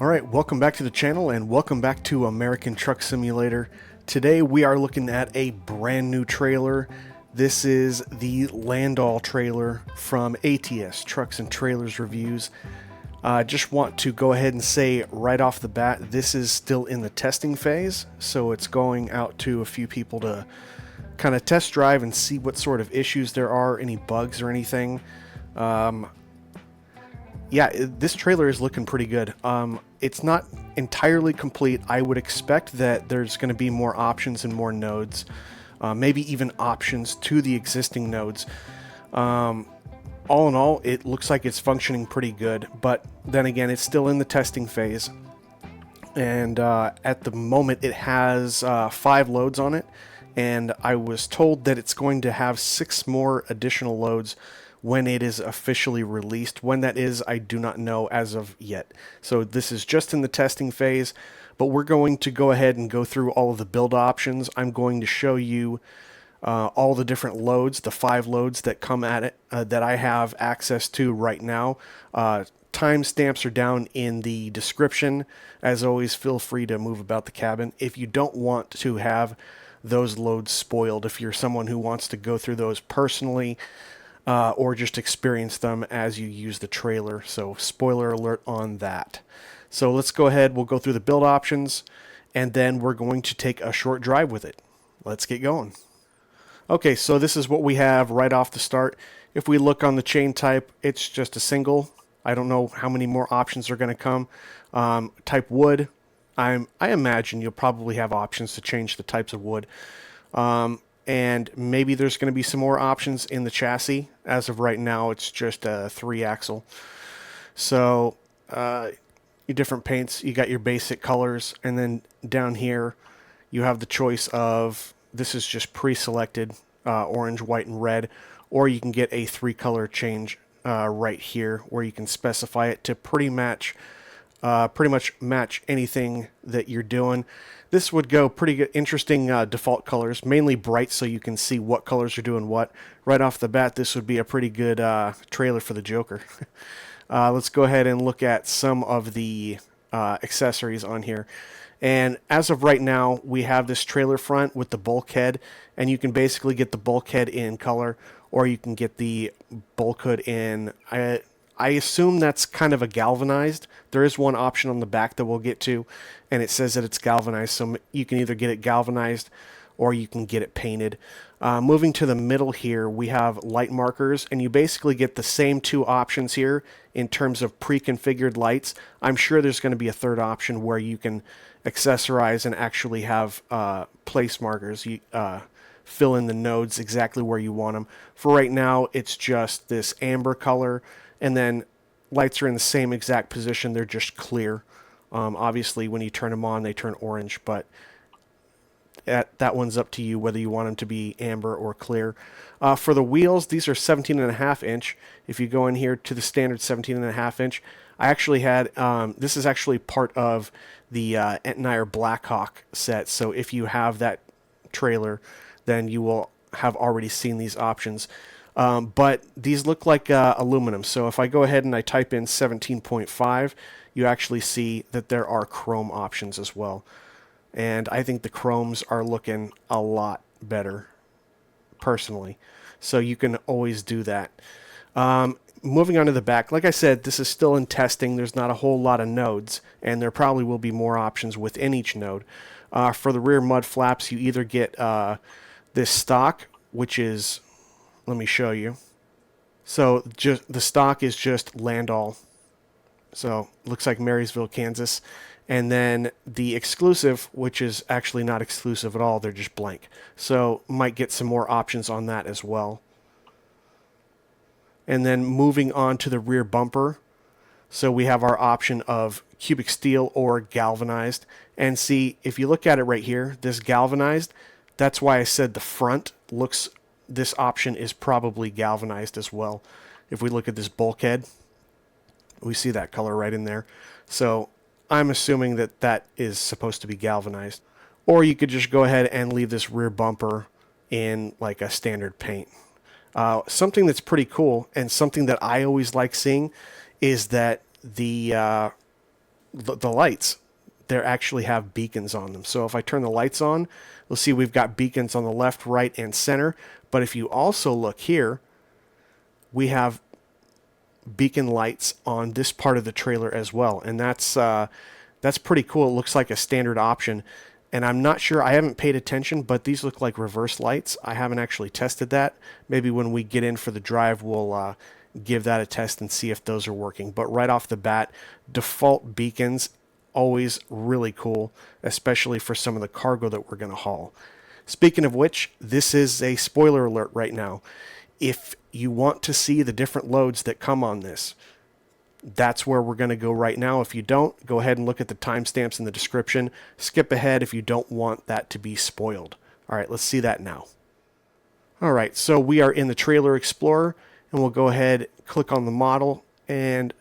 Alright, welcome back to the channel and welcome back to American Truck Simulator. Today we are looking at a brand new trailer. This is the Landoll trailer from ATS, Trucks and Trailers Reviews. I just want to go ahead and say right off the bat, this is still in the testing phase, so it's going out to a few people to kind of test drive and see what sort of issues there are, any bugs or anything. Yeah, this trailer is looking pretty good. It's not entirely complete. I would expect that there's going to be more options and more nodes, maybe even options to the existing nodes. All in all, it looks like it's functioning pretty good, but then again, it's still in the testing phase. And at the moment, it has 5 loads on it, and I was told that it's going to have 6 more additional loads when it is officially released. When that is, I do not know as of yet. So this is just in the testing phase, but we're going to go ahead and go through all of the build options. I'm going to show you all the different loads, the 5 loads that come at it, that I have access to right now. Timestamps are down in the description. As always, feel free to move about the cabin. If you don't want to have those loads spoiled, if you're someone who wants to go through those personally, or just experience them as you use the trailer. So spoiler alert on that. So let's go ahead, we'll go through the build options, and then we're going to take a short drive with it. Let's get going. Okay, so this is what we have right off the start. If we look on the chain type, it's just a single. I don't know how many more options are going to come. Type wood, I imagine you'll probably have options to change the types of wood. And maybe there's going to be some more options in the chassis. As of right now, it's just a 3-axle. So your different paints, you got your basic colors, and then down here you have the choice of, this is just pre-selected, orange, white, and red, or you can get a 3-color change right here where you can specify it to pretty much match anything that you're doing. This would go pretty good, interesting default colors, mainly bright so you can see what colors are doing what. Right off the bat, this would be a pretty good trailer for the Joker. Let's go ahead and look at some of the accessories on here. And as of right now, we have this trailer front with the bulkhead, and you can basically get the bulkhead in color, or you can get the bulkhead in, I assume that's kind of a galvanized. There is one option on the back that we'll get to, and it says that it's galvanized, so you can either get it galvanized or you can get it painted. Moving to the middle here, we have light markers, and you basically get the same 2 options here in terms of pre-configured lights. I'm sure there's going to be a third option where you can accessorize and actually have place markers. You fill in the nodes exactly where you want them. For right now, it's just this amber color, and then lights are in the same exact position. They're just clear. Obviously, when you turn them on, they turn orange, but that one's up to you whether you want them to be amber or clear. For the wheels, these are 17.5 inch. If you go in here to the standard 17.5 inch, I actually had, this is actually part of the Entire Blackhawk set, so if you have that trailer, then you will have already seen these options. But these look like aluminum, so if I go ahead and I type in 17.5, you actually see that there are chrome options as well. And I think the chromes are looking a lot better, personally. So you can always do that. Moving on to the back, like I said, this is still in testing. There's not a whole lot of nodes, and there probably will be more options within each node. For the rear mud flaps, you either get this stock, which is, let me show you. So just the stock is just Landoll. So looks like Marysville, Kansas. And then the exclusive, which is actually not exclusive at all, they're just blank. So might get some more options on that as well. And then moving on to the rear bumper. So we have our option of cubic steel or galvanized. And see, if you look at it right here, this galvanized, that's why I said the front looks, this option is probably galvanized as well. If we look at this bulkhead, we see that color right in there. So I'm assuming that that is supposed to be galvanized. Or you could just go ahead and leave this rear bumper in like a standard paint. Something that's pretty cool, and something that I always like seeing, is that the the lights, they actually have beacons on them. So if I turn the lights on, you'll see we've got beacons on the left, right, and center. But if you also look here, we have beacon lights on this part of the trailer as well, and that's pretty cool. It looks like a standard option, and I'm not sure, I haven't paid attention, but these look like reverse lights. I haven't actually tested that. Maybe when we get in for the drive, we'll give that a test and see if those are working. But right off the bat, default beacons, always really cool, especially for some of the cargo that we're going to haul. Speaking of which, this is a spoiler alert right now. If you want to see the different loads that come on this, that's where we're going to go right now. If you don't, go ahead and look at the timestamps in the description. Skip ahead if you don't want that to be spoiled. All right, let's see that now. All right, so we are in the Trailer Explorer, and we'll go ahead, click on the model, and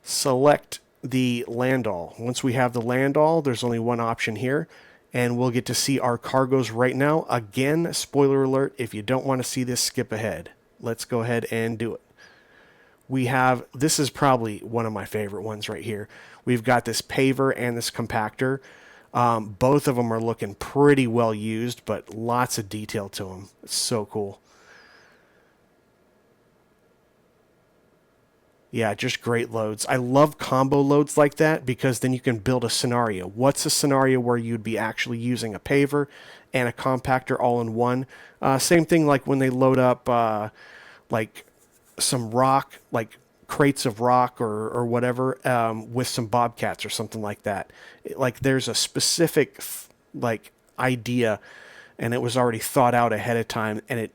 select the Landoll. Once we have the Landoll, there's only one option here, and we'll get to see our cargoes right now. Again, spoiler alert, if you don't want to see this, skip ahead. Let's go ahead and do it. We have, this is probably one of my favorite ones right here. We've got this paver and this compactor. Both of them are looking pretty well used, but lots of detail to them. It's so cool. Yeah, just great loads. I love combo loads like that because then you can build a scenario. What's a scenario where you'd be actually using a paver and a compactor all in one? Same thing like when they load up like some rock, like crates of rock or whatever, with some bobcats or something like that. Like there's a specific like idea, and it was already thought out ahead of time, and it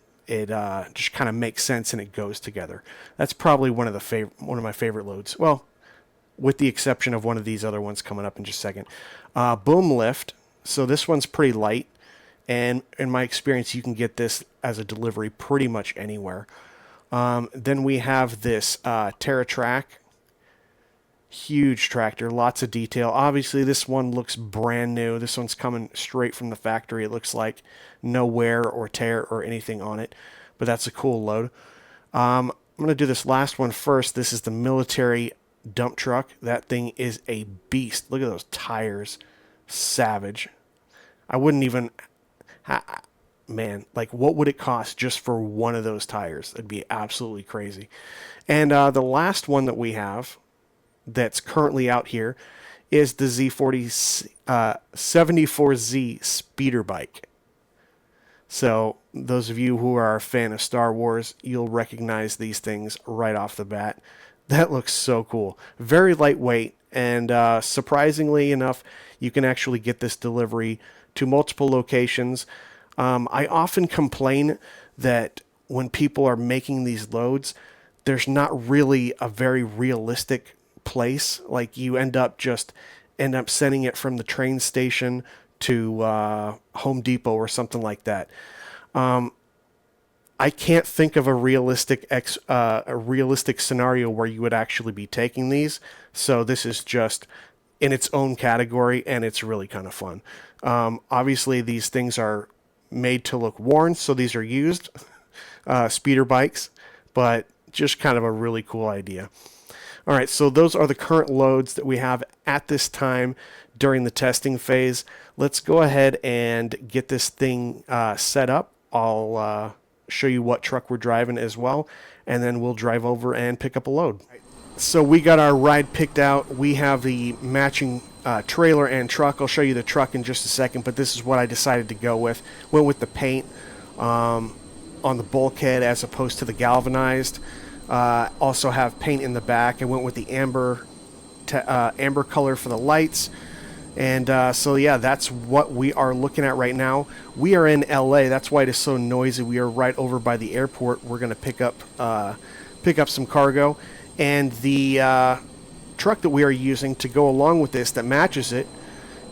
just kind of makes sense and it goes together. That's probably one of my favorite loads. Well, with the exception of one of these other ones coming up in just a second. Boom lift. So this one's pretty light, and in my experience, you can get this as a delivery pretty much anywhere. Then we have this TerraTrack. Huge tractor, lots of detail. Obviously, this one looks brand new. This one's coming straight from the factory. It looks like no wear or tear or anything on it, but that's a cool load. I'm going to do this last one first. This is the military dump truck. That thing is a beast. Look at those tires. Savage. I wouldn't even... Man, like what would it cost just for one of those tires? It'd be absolutely crazy. And the last one that we have that's currently out here is the Z40 74Z speeder bike. So those of you who are a fan of Star Wars, you'll recognize these things right off the bat. That looks so cool. Very lightweight, and surprisingly enough, you can actually get this delivery to multiple locations. I often complain that when people are making these loads, there's not really a very realistic place. Like you end up sending it from the train station to Home Depot or something like that. I can't think of a realistic scenario where you would actually be taking these. So this is just in its own category, and it's really kind of fun. Obviously, these things are made to look worn, so these are used speeder bikes, but just kind of a really cool idea. All right, so those are the current loads that we have at this time during the testing phase. Let's go ahead and get this thing set up. I'll show you what truck we're driving as well, and then we'll drive over and pick up a load. So we got our ride picked out. We have the matching trailer and truck. I'll show you the truck in just a second, but this is what I decided to go with. Went with the paint on the bulkhead as opposed to the galvanized. Also have paint in the back. I went with the amber color for the lights. And so yeah, that's what we are looking at right now. We are in LA. That's why it is so noisy. We are right over by the airport. We're going to pick up some cargo. And the truck that we are using to go along with this that matches it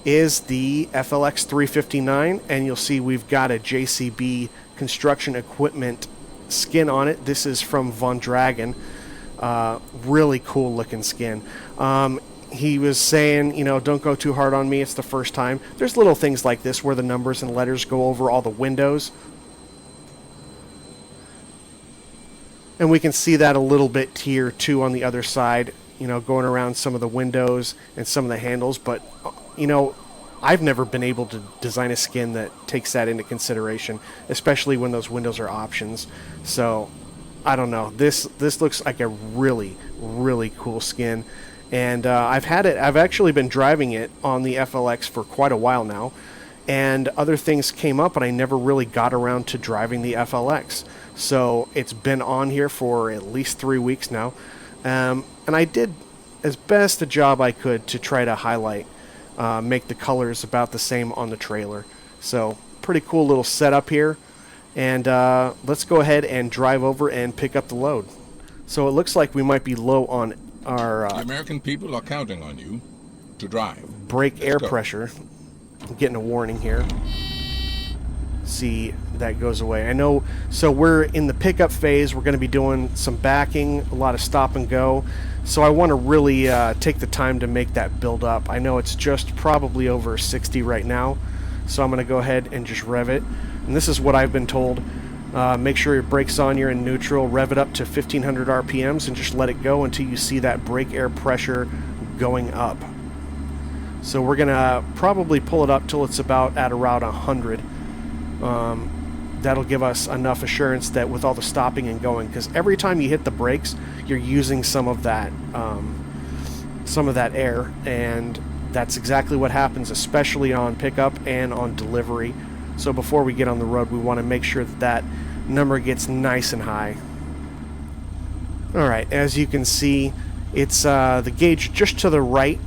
is the FLX 359, and you'll see we've got a JCB construction equipment skin on it. This is from Von Dragon. Really cool looking skin. He was saying, you know, don't go too hard on me, it's the first time. There's little things like this where the numbers and letters go over all the windows. And we can see that a little bit here too on the other side. you know, going around some of the windows and some of the handles, but, you know, I've never been able to design a skin that takes that into consideration, especially when those windows are options. So, I don't know. This looks like a really, really cool skin. And I've actually been driving it on the FLX for quite a while now. And other things came up, and I never really got around to driving the FLX. So it's been on here for at least 3 weeks now. And I did as best a job I could to try to highlight, make the colors about the same on the trailer. So pretty cool little setup here. And let's go ahead and drive over and pick up the load. So it looks like we might be low on our... the American people are counting on you to drive. Brake air pressure. I'm getting a warning here. See, that goes away. I know, so we're in the pickup phase. We're going to be doing some backing, a lot of stop and go. So I want to really take the time to make that build up. I know it's just probably over 60 right now. So I'm going to go ahead and just rev it. And this is what I've been told. Make sure your brake's on, you're in neutral, rev it up to 1500 RPMs and just let it go until you see that brake air pressure going up. So we're going to probably pull it up till it's about at around 100. That'll give us enough assurance that with all the stopping and going, because every time you hit the brakes, you're using some of that air, and that's exactly what happens, especially on pickup and on delivery. So before we get on the road, we want to make sure that that number gets nice and high. Alright, as you can see, it's the gauge just to the right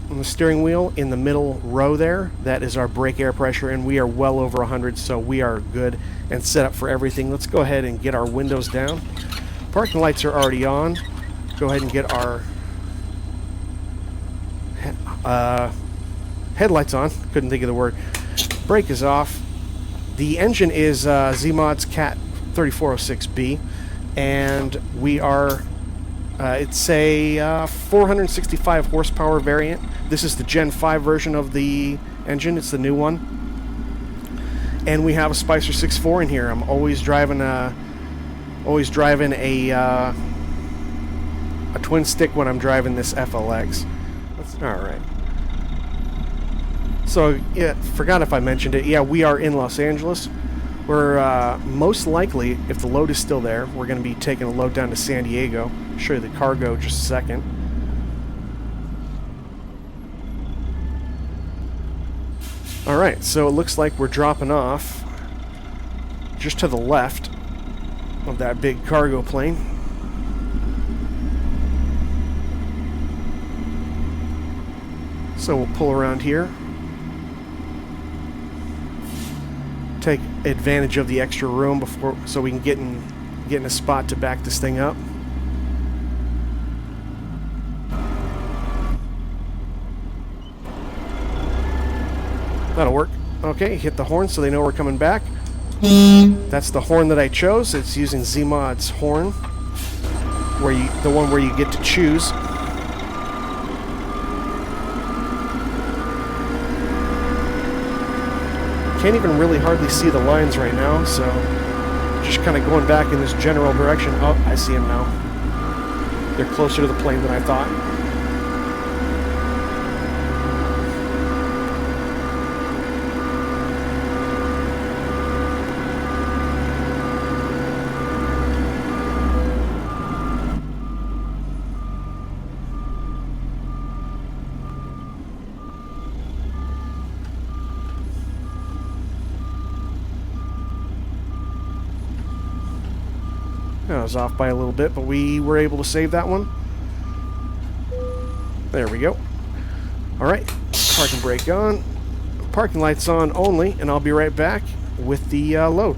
on the steering wheel in the middle row there. That is our brake air pressure, and we are well over 100, so we are good and set up for everything. Let's go ahead and get our windows down. Parking lights are already on. Go ahead and get our headlights on. Couldn't think of the word. Brake is off. The engine is Zeemods Cat 3406B, and we are it's a 465 horsepower variant. This is the Gen 5 version of the engine. It's the new one. And we have a Spicer 6.4 in here. I'm always driving a twin stick when I'm driving this FLX. All right. So, yeah, forgot if I mentioned it. Yeah, we are in Los Angeles. We're most likely, if the load is still there, we're going to be taking a load down to San Diego. I'll show you the cargo in just a second. Alright, so it looks like we're dropping off just to the left of that big cargo plane. So we'll pull around here. Take advantage of the extra room before, so we can get in a spot to back this thing up. That'll work. Okay, hit the horn so they know we're coming back. That's the horn that I chose. It's using Zeemods horn, the one where you get to choose. Can't even really hardly see the lines right now, so just kind of going back in this general direction. Oh, I see them now. They're closer to the plane than I thought. I was off by a little bit, but we were able to save that one. There we go. Alright, parking brake on. Parking lights on only, and I'll be right back with the load.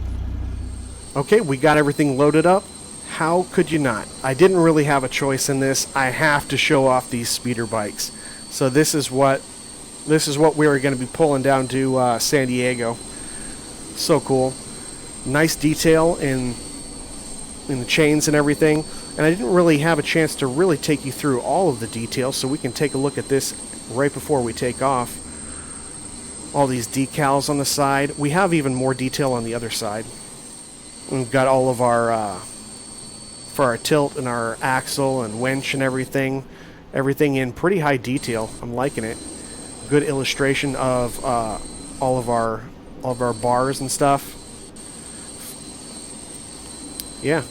Okay, we got everything loaded up. How could you not? I didn't really have a choice in this. I have to show off these speeder bikes. So this is what we are going to be pulling down to San Diego. So cool. Nice detail in the chains and everything, and I didn't really have a chance to really take you through all of the details, so we can take a look at this right before we take off. All these decals on the side. We have even more detail on the other side. We've got all of our for our tilt and our axle and winch and everything. Everything in pretty high detail. I'm liking it. Good illustration of all of our bars and stuff. Yeah,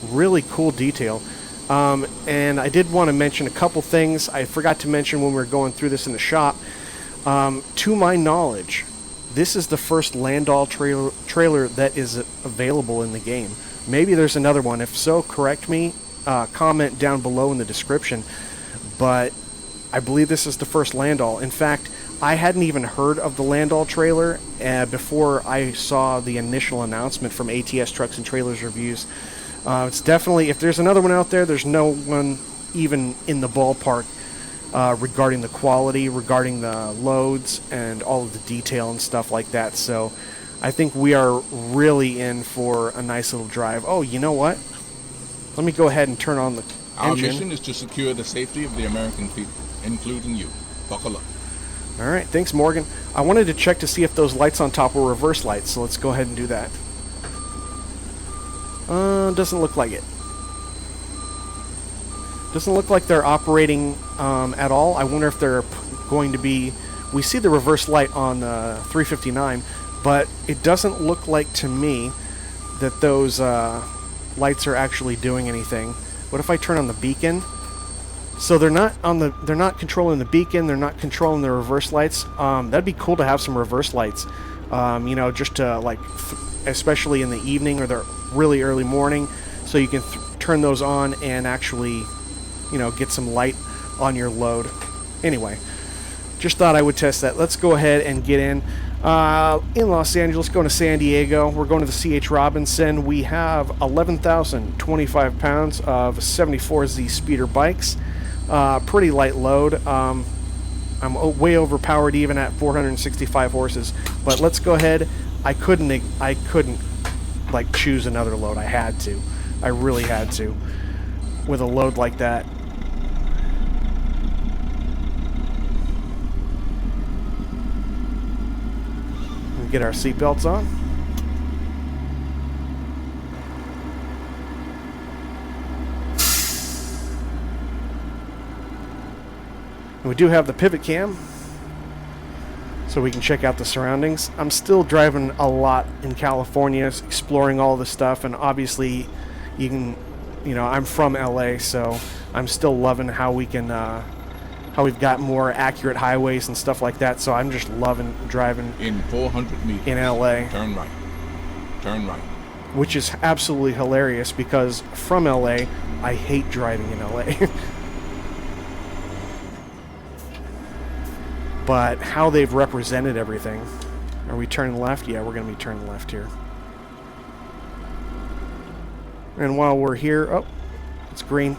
really cool detail. And I did want to mention a couple things I forgot to mention when we were going through this in the shop. To my knowledge, this is the first Landoll trailer that is available in the game. Maybe there's another one. If so, correct me. Comment down below in the description. But I believe this is the first Landoll. In fact, I hadn't even heard of the Landoll trailer before I saw the initial announcement from ATS Trucks and Trailers Reviews. It's definitely, if there's another one out there, there's no one even in the ballpark regarding the quality, regarding the loads, and all of the detail and stuff like that. So I think we are really in for a nice little drive. Oh, you know what? Let me go ahead and turn on the Our engine. mission is to secure the safety of the American people, including you. Buckle up. All right, thanks, Morgan. I wanted to check to see if those lights on top were reverse lights, so let's go ahead and do that. Doesn't look like it. Doesn't look like they're operating at all. I wonder if they're going to be... We see the reverse light on the 359, but it doesn't look like to me that those lights are actually doing anything. What if I turn on the beacon? So they're not controlling the beacon. They're not controlling the reverse lights. That'd be cool to have some reverse lights. You know, just to like, especially in the evening or the really early morning, so you can turn those on and actually, you know, get some light on your load. Anyway, just thought I would test that. Let's go ahead and get in Los Angeles, going to San Diego. We're going to the C.H. Robinson. We have 11,025 pounds of 74Z speeder bikes. Pretty light load. I'm way overpowered even at 465 horses. But let's go ahead. I couldn't like choose another load. I had to. I really had to. With a load like that. Get our seatbelts on. And we do have the pivot cam, so we can check out the surroundings. I'm still driving a lot in California, exploring all the stuff, and obviously, you know, I'm from LA, so I'm still loving how we can, how we've got more accurate highways and stuff like that. So I'm just loving driving In 400 meters. in LA. Turn right. Turn right. Which is absolutely hilarious because from LA, I hate driving in LA. But how they've represented everything. Are we turning left? Yeah, we're going to be turning left here. And while we're here, oh, it's green.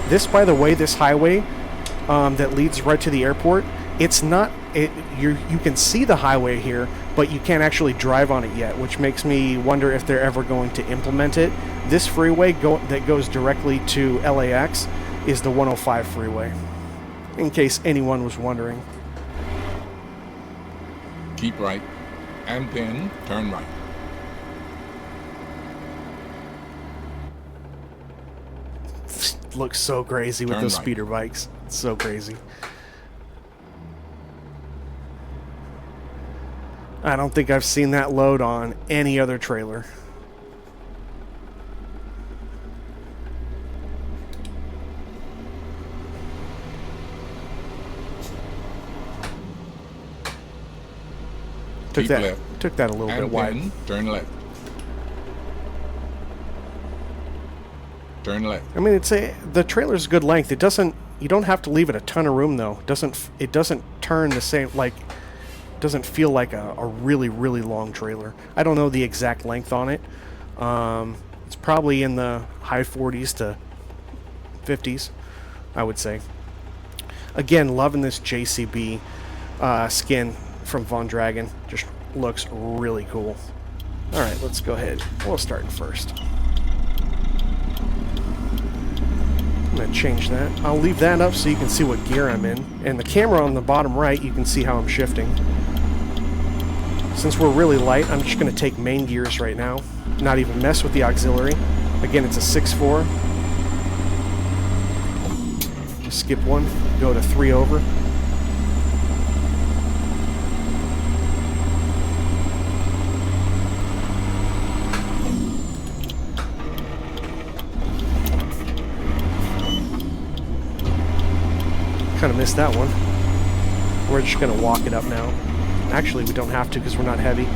This, by the way, this highway that leads right to the airport, it's not, you can see the highway here, but you can't actually drive on it yet, which makes me wonder if they're ever going to implement it. This freeway that goes directly to LAX is the 105 freeway, in case anyone was wondering. Keep right. And then turn right. Looks so crazy with Turn those right. speeder bikes. It's so crazy. I don't think I've seen that load on any other trailer. Took Keep that left. took that a little bit And wide. then turn left. Turn left. I mean, the trailer's good length. It doesn't. You don't have to leave it a ton of room though. It doesn't turn the same, like, doesn't feel like a really long trailer. I don't know the exact length on it. It's probably in the high 40s to 50s, I would say. Again, loving this JCB skin from Von Dragon. Just looks really cool. All right, let's go ahead. We'll start first. I'm going to change that. I'll leave that up so you can see what gear I'm in. And the camera on the bottom right, you can see how I'm shifting. Since we're really light, I'm just going to take main gears right now. Not even mess with the auxiliary. Again, it's a 6-4. Skip one, go to 3 over. Kind of missed that one. We're just going to walk it up now. Actually, we don't have to because we're not heavy.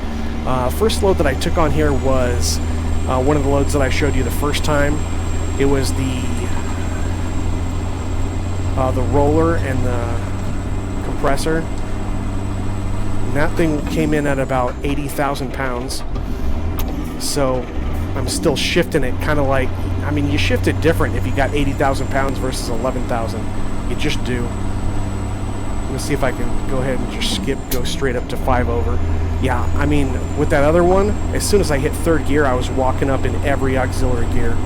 First load that I took on here was one of the loads that I showed you the first time. It was the roller and the compressor. And that thing came in at about 80,000 pounds. So I'm still shifting it kind of like, I mean, you shift it different if you got 80,000 pounds versus 11,000. You just do. I'm going to see if I can go ahead and just go straight up to 5 over. Yeah, I mean, with that other one, as soon as I hit 3rd gear, I was walking up in every auxiliary gear.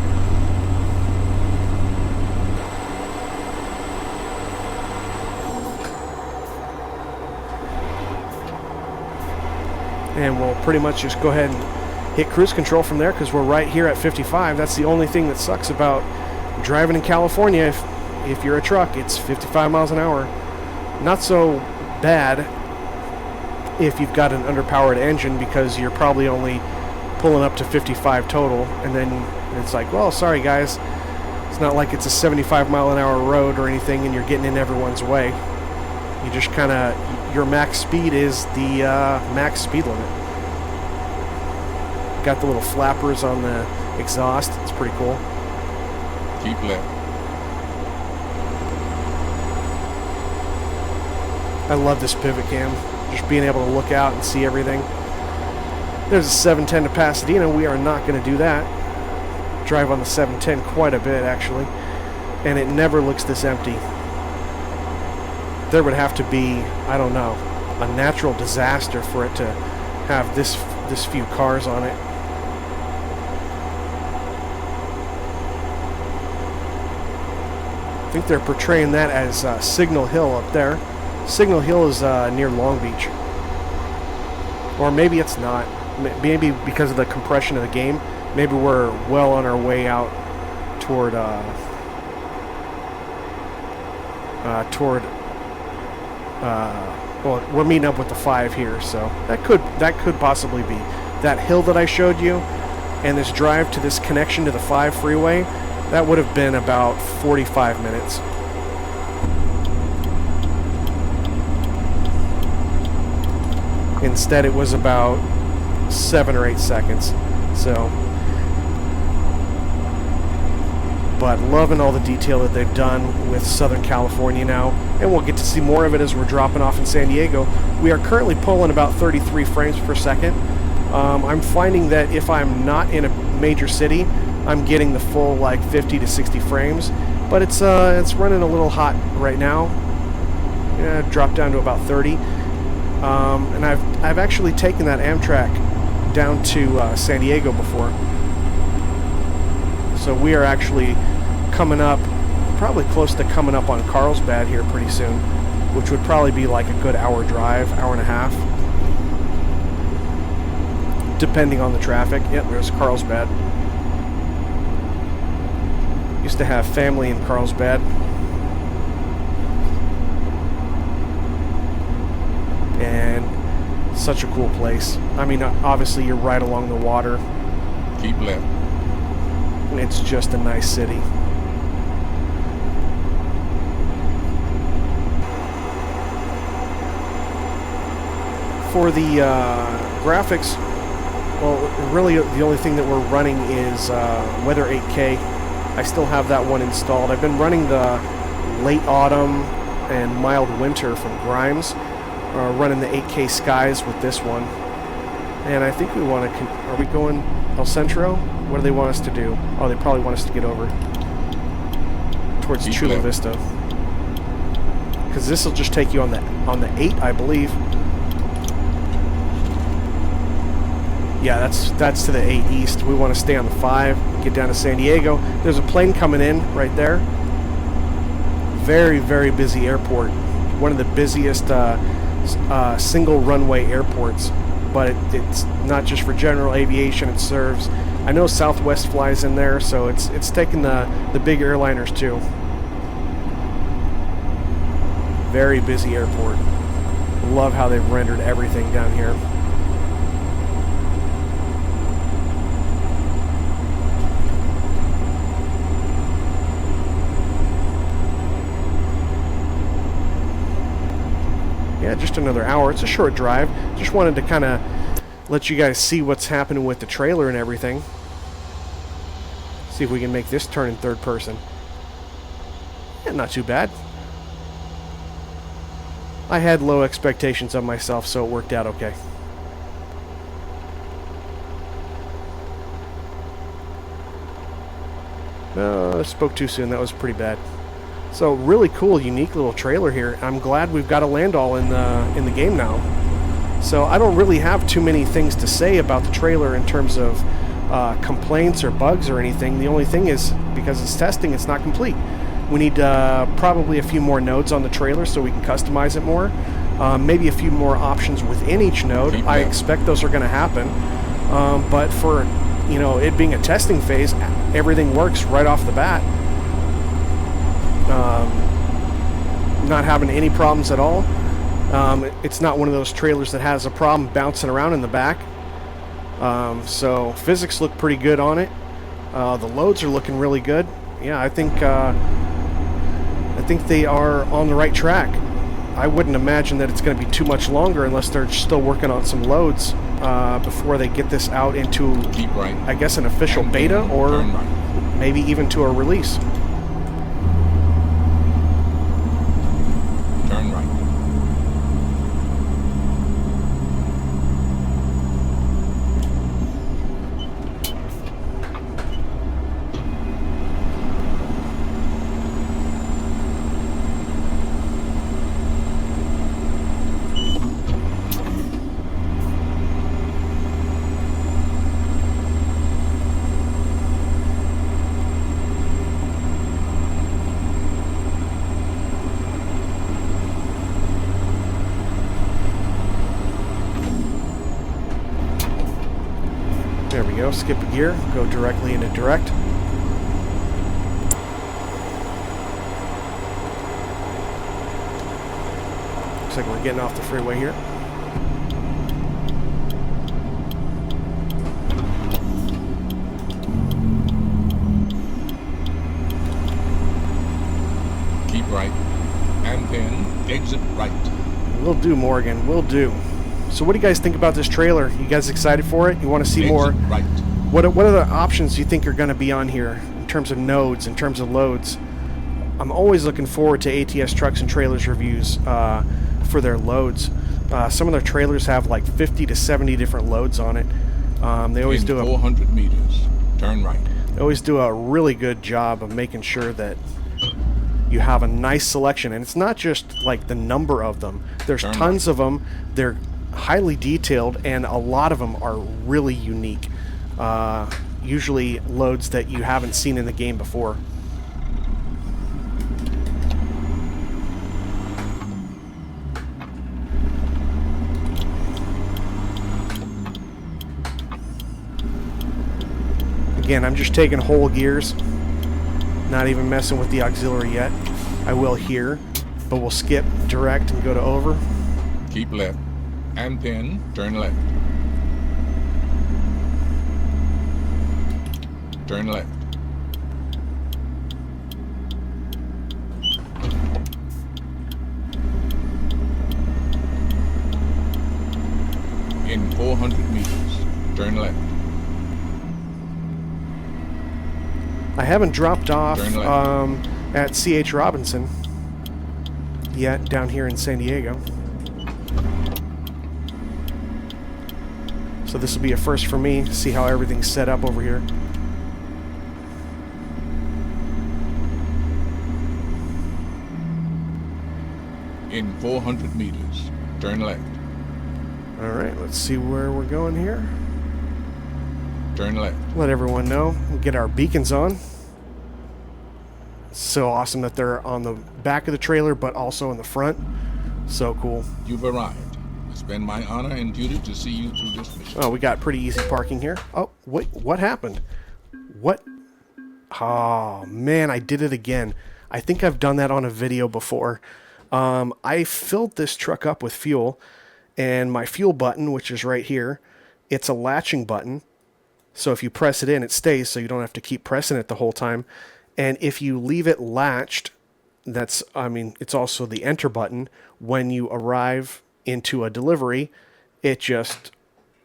And we'll pretty much just go ahead and hit cruise control from there because we're right here at 55. That's the only thing that sucks about driving in California. If you're a truck, it's 55 miles an hour. Not so bad if you've got an underpowered engine because you're probably only pulling up to 55 total, and then it's like, well, sorry guys, it's not like it's a 75 mile an hour road or anything and you're getting in everyone's way. You just kind of, your max speed is the max speed limit. Got the little flappers on the exhaust. It's pretty cool. Keep left. I love this pivot cam. Just being able to look out and see everything. There's a 710 to Pasadena. We are not going to do that. Drive on the 710 quite a bit, actually. And it never looks this empty. There would have to be, I don't know, a natural disaster for it to have this few cars on it. I think they're portraying that as Signal Hill up there. Signal Hill is near Long Beach. Or maybe it's not. Maybe because of the compression of the game, maybe we're well on our way out toward well, we're meeting up with the 5 here, so that could possibly be that hill that I showed you, and this drive to this connection to the 5 freeway. That would have been about 45 minutes. Instead, it was about 7 or 8 seconds. So, but loving all the detail that they've done with Southern California now, and we'll get to see more of it as we're dropping off in San Diego. We are currently pulling about 33 frames per second. I'm finding that if I'm not in a major city, I'm getting the full like 50 to 60 frames, but it's running a little hot right now. Yeah, dropped down to about 30. And I've actually taken that Amtrak down to San Diego before. So we are actually coming up, probably close to coming up on Carlsbad here pretty soon, which would probably be like a good hour drive, hour and a half, depending on the traffic. Yep, there's Carlsbad. Used to have family in Carlsbad. And such a cool place. I mean, obviously you're right along the water. Keep left. And it's just a nice city. For the graphics, well, really the only thing that we're running is Weather 8K. I still have that one installed. I've been running the late autumn and mild winter from Grimes, running the 8K skies with this one. And I think we want to, are we going El Centro? What do they want us to do? Oh, they probably want us to get over towards Chula Vista. Because this will just take you on the 8, I believe. Yeah, that's to the 8 east. We want to stay on the 5, get down to San Diego. There's a plane coming in right there. Very, very busy airport. One of the busiest single runway airports but it's not just for general aviation. It serves, I know Southwest flies in there, so it's taking the big airliners too. Very busy airport. Love how they've rendered everything down here. Yeah, just another hour. It's a short drive. Just wanted to kind of let you guys see what's happening with the trailer and everything. See if we can make this turn in third person. Yeah, not too bad. I had low expectations of myself, so it worked out okay. I spoke too soon. That was pretty bad. So really cool, unique little trailer here. I'm glad we've got a Landoll in the game now. So I don't really have too many things to say about the trailer in terms of complaints or bugs or anything. The only thing is, because it's testing, it's not complete. We need probably a few more nodes on the trailer so we can customize it more. Maybe a few more options within each node. I expect those are going to happen. But for it being a testing phase, everything works right off the bat. Not having any problems at all. It's not one of those trailers that has a problem bouncing around in the back. So physics look pretty good on it. The loads are looking really good. Yeah, I think they are on the right track. I wouldn't imagine that it's going to be too much longer unless they're still working on some loads before they get this out into, I guess, an official beta or maybe even to a release. Turn right. There we go, skip a gear, go directly into direct. Looks like we're getting off the freeway here. Keep right, and then exit right. Will do, Morgan, will do. So what do you guys think about this trailer? You guys excited for it? You want to see more? Right. What are the options you think are going to be on here in terms of nodes, in terms of loads? I'm always looking forward to ATS Trucks and Trailers reviews for their loads. Some of their trailers have like 50 to 70 different loads on it. They always do 400 meters. Turn right. They always do a really good job of making sure that you have a nice selection, and it's not just like the number of them. There's tons of them. They're highly detailed, and a lot of them are really unique. Usually loads that you haven't seen in the game before. Again, I'm just taking whole gears, not even messing with the auxiliary yet. I will here, but we'll skip direct and go to over. Keep left, and then turn left. Turn left. In 400 meters, turn left. I haven't dropped off at C.H. Robinson yet down here in San Diego. So this will be a first for me, see how everything's set up over here. In 400 meters, turn left. Alright, let's see where we're going here. Turn left. Let everyone know. We'll get our beacons on. So awesome that they're on the back of the trailer, but also in the front. So cool. You've arrived. been my honor and duty to see you through this mission. Oh, we got pretty easy parking here. Oh, wait, what happened? What? Oh, man, I did it again. I think I've done that on a video before. I filled this truck up with fuel, and my fuel button, which is right here, it's a latching button. So if you press it in, it stays, so you don't have to keep pressing it the whole time. And if you leave it latched, it's also the enter button. When you arrive into a delivery, it just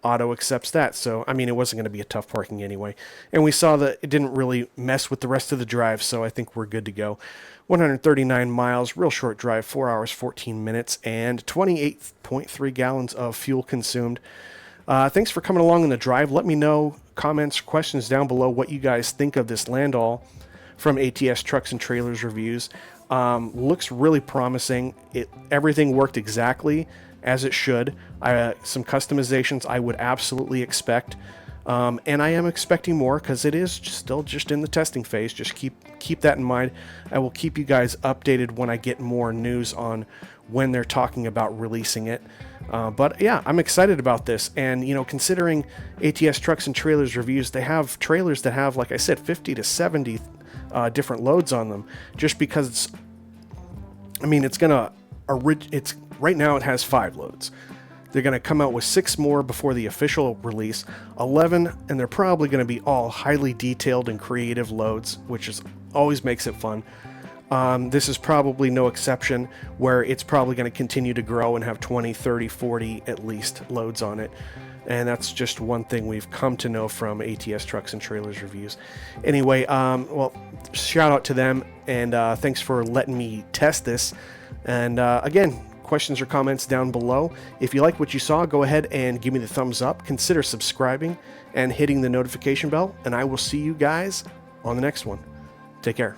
auto accepts that. So, it wasn't going to be a tough parking anyway. And we saw that it didn't really mess with the rest of the drive, so I think we're good to go. 139 miles, real short drive, 4 hours, 14 minutes, and 28.3 gallons of fuel consumed. Thanks for coming along on the drive. Let me know, comments, questions down below, what you guys think of this Landoll from ATS Trucks and Trailers Reviews. Looks really promising. Everything worked exactly as it should. Some customizations I would absolutely expect. And I am expecting more because it is still just in the testing phase. Just keep that in mind. I will keep you guys updated when I get more news on when they're talking about releasing it. But yeah, I'm excited about this. And, considering ATS Trucks and Trailers Reviews, they have trailers that have, like I said, 50 to 70 different loads on them. Just because it's right now it has 5 loads. They're going to come out with 6 more before the official release, 11, and they're probably going to be all highly detailed and creative loads, which always makes it fun. This is probably no exception, where it's probably going to continue to grow and have 20, 30, 40 at least loads on it. And that's just one thing we've come to know from ATS Trucks and Trailers Reviews. Anyway, shout out to them, and thanks for letting me test this. And again, questions or comments down below. If you like what you saw, go ahead and give me the thumbs up. Consider subscribing and hitting the notification bell, and I will see you guys on the next one. Take care.